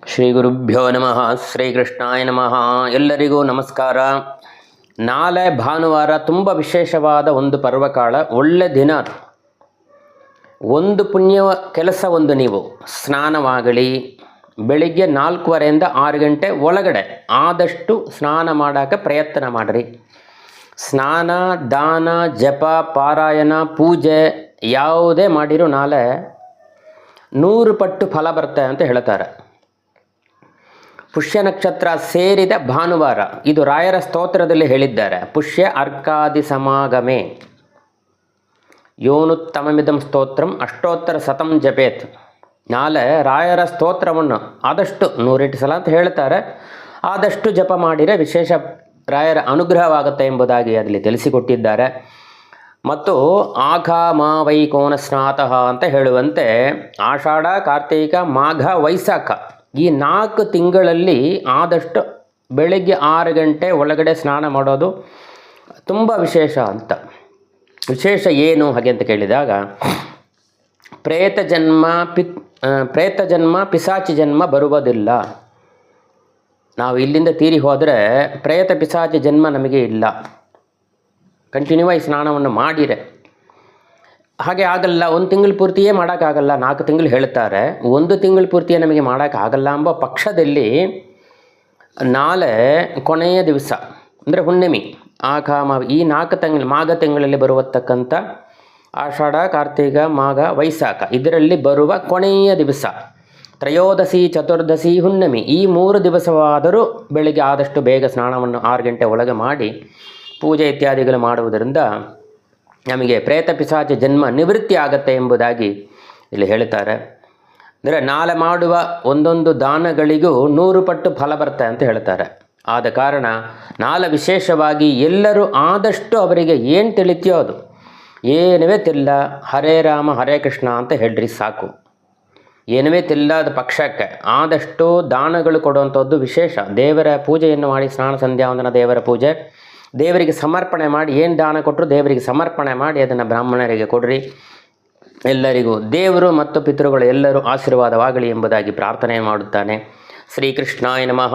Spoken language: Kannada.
ಶ್ರೀ ಗುರುಭ್ಯೋ ನಮಃ. ಶ್ರೀಕೃಷ್ಣಾಯ ನಮಃ. ಎಲ್ಲರಿಗೂ ನಮಸ್ಕಾರ. ನಾಳೆ ಭಾನುವಾರ ತುಂಬ ವಿಶೇಷವಾದ ಒಂದು ಪರ್ವಕಾಳ, ಒಳ್ಳೆ ದಿನ. ಒಂದು ಪುಣ್ಯ ಕೆಲಸ, ಒಂದು ನೀವು ಸ್ನಾನವಾಗಲಿ ಬೆಳಿಗ್ಗೆ 4:15 6 ಗಂಟೆ ಒಳಗಡೆ ಆದಷ್ಟು ಸ್ನಾನ ಮಾಡೋಕ್ಕೆ ಪ್ರಯತ್ನ ಮಾಡಿರಿ. ಸ್ನಾನ, ದಾನ, ಜಪ, ಪಾರಾಯಣ, ಪೂಜೆ ಯಾವುದೇ ಮಾಡಿರೂ ನಾಳೆ 100 ಪಟ್ಟು ಫಲ ಬರುತ್ತೆ ಅಂತ ಹೇಳ್ತಾರೆ. ಪುಷ್ಯ ನಕ್ಷತ್ರ ಸೇರಿದ ಭಾನುವಾರ, ಇದು ರಾಯರ ಸ್ತೋತ್ರದಲ್ಲಿ ಹೇಳಿದ್ದಾರೆ. ಪುಷ್ಯ ಅರ್ಕಾದಿ ಸಮಾಗಮೆ ಯೋನುತ್ತಮಮಿದಂ ಸ್ತೋತ್ರಂ ಅಷ್ಟೋತ್ತರ ಶತಂ ಜಪೇತ್. ನಾಳೆ ರಾಯರ ಸ್ತೋತ್ರವನ್ನು ಆದಷ್ಟು 108 ಸಲ ಅಂತ ಹೇಳ್ತಾರೆ, ಆದಷ್ಟು ಜಪ ಮಾಡಿದರೆ ವಿಶೇಷ ರಾಯರ ಅನುಗ್ರಹವಾಗುತ್ತೆ ಎಂಬುದಾಗಿ ಅದರಲ್ಲಿ ತಿಳಿಸಿಕೊಟ್ಟಿದ್ದಾರೆ. ಮತ್ತು ಆಘಾ ವೈಕೋನ ಸ್ನಾತಃ ಅಂತ ಹೇಳುವಂತೆ ಆಷಾಢ, ಕಾರ್ತಿಕ, ಮಾಘ, ವೈಸಾಖ ಈ 4 ತಿಂಗಳಲ್ಲಿ ಆದಷ್ಟು ಬೆಳಗ್ಗೆ 6 ಗಂಟೆ ಒಳಗಡೆ ಸ್ನಾನ ಮಾಡೋದು ತುಂಬ ವಿಶೇಷ ಅಂತ. ವಿಶೇಷ ಏನು ಹಾಗೆ ಅಂತ ಕೇಳಿದಾಗ, ಪ್ರೇತ ಜನ್ಮ ಪಿಶಾಚಿ ಜನ್ಮ ಬರುವುದಿಲ್ಲ. ನಾವು ಇಲ್ಲಿಂದ ತೀರಿ ಹೋದರೆ ಪ್ರೇತ ಪಿಶಾಚಿ ಜನ್ಮ ನಮಗೆ ಇಲ್ಲ. ಕಂಟಿನ್ಯೂ ಆಗಿ ಸ್ನಾನವನ್ನು ಮಾಡಿರೆ ಹಾಗೆ ಆಗಲ್ಲ. 1 ತಿಂಗಳು ಪೂರ್ತಿಯೇ ಮಾಡೋಕ್ಕಾಗಲ್ಲ, 4 ತಿಂಗಳು ಹೇಳ್ತಾರೆ. 1 ತಿಂಗಳು ಪೂರ್ತಿಯೇ ನಮಗೆ ಮಾಡೋಕ್ಕಾಗಲ್ಲ ಎಂಬ ಪಕ್ಷದಲ್ಲಿ ನಾಳೆ ಕೊನೆಯ ದಿವಸ ಅಂದರೆ ಹುಣ್ಣಿಮೆ, ಈ 4 ತಿಂಗಳು ಮಾಘ ತಿಂಗಳಲ್ಲಿ ಬರುವತಕ್ಕಂಥ ಆಷಾಢ, ಕಾರ್ತಿಕ, ಮಾಘ, ವೈಸಾಖ ಇದರಲ್ಲಿ ಬರುವ ಕೊನೆಯ ದಿವಸ ತ್ರಯೋದಶಿ, ಚತುರ್ದಶಿ, ಹುಣ್ಣಿಮೆ ಈ 3 ದಿವಸವಾದರೂ ಬೆಳಿಗ್ಗೆ ಆದಷ್ಟು ಬೇಗ ಸ್ನಾನವನ್ನು 6 ಗಂಟೆ ಒಳಗೆ ಮಾಡಿ ಪೂಜೆ ಇತ್ಯಾದಿಗಳು ಮಾಡುವುದರಿಂದ ನಮಗೆ ಪ್ರೇತ ಪಿಶಾಚಿ ಜನ್ಮ ನಿವೃತ್ತಿ ಆಗುತ್ತೆ ಎಂಬುದಾಗಿ ಇಲ್ಲಿ ಹೇಳ್ತಾರೆ. ಅಂದರೆ ನಾಳೆ ಮಾಡುವ ಒಂದೊಂದು ದಾನಗಳಿಗೂ 100 ಪಟ್ಟು ಫಲ ಬರುತ್ತೆ ಅಂತ ಹೇಳ್ತಾರೆ. ಆದ ಕಾರಣ ನಾಳೆ ವಿಶೇಷವಾಗಿ ಎಲ್ಲರೂ ಆದಷ್ಟು ಅವರಿಗೆ ಏನು ತಿಳಿತೀಯೋ ಅದು, ಏನವೇ ತಿಲ್ಲ ಹರೇ ರಾಮ ಹರೇ ಕೃಷ್ಣ ಅಂತ ಹೇಳ್ರಿ ಸಾಕು. ಏನವೇ ತಿಲ್ಲದ ಪಕ್ಷಕ್ಕೆ ಆದಷ್ಟು ದಾನಗಳು ಕೊಡುವಂಥದ್ದು ವಿಶೇಷ. ದೇವರ ಪೂಜೆಯನ್ನು ಮಾಡಿ, ಸ್ನಾನ ಸಂಧ್ಯಾವಂದನ ದೇವರ ಪೂಜೆ ದೇವರಿಗೆ ಸಮರ್ಪಣೆ ಮಾಡಿ, ಏನು ದಾನ ಕೊಟ್ಟರು ದೇವರಿಗೆ ಸಮರ್ಪಣೆ ಮಾಡಿ ಅದನ್ನು ಬ್ರಾಹ್ಮಣರಿಗೆ ಕೊಡ್ರಿ. ಎಲ್ಲರಿಗೂ ದೇವರು ಮತ್ತು ಪಿತೃಗಳು ಎಲ್ಲರೂ ಆಶೀರ್ವಾದವಾಗಲಿ ಎಂಬುದಾಗಿ ಪ್ರಾರ್ಥನೆ ಮಾಡುತ್ತಾನೆ. ಶ್ರೀಕೃಷ್ಣಾಯ ನಮಃ.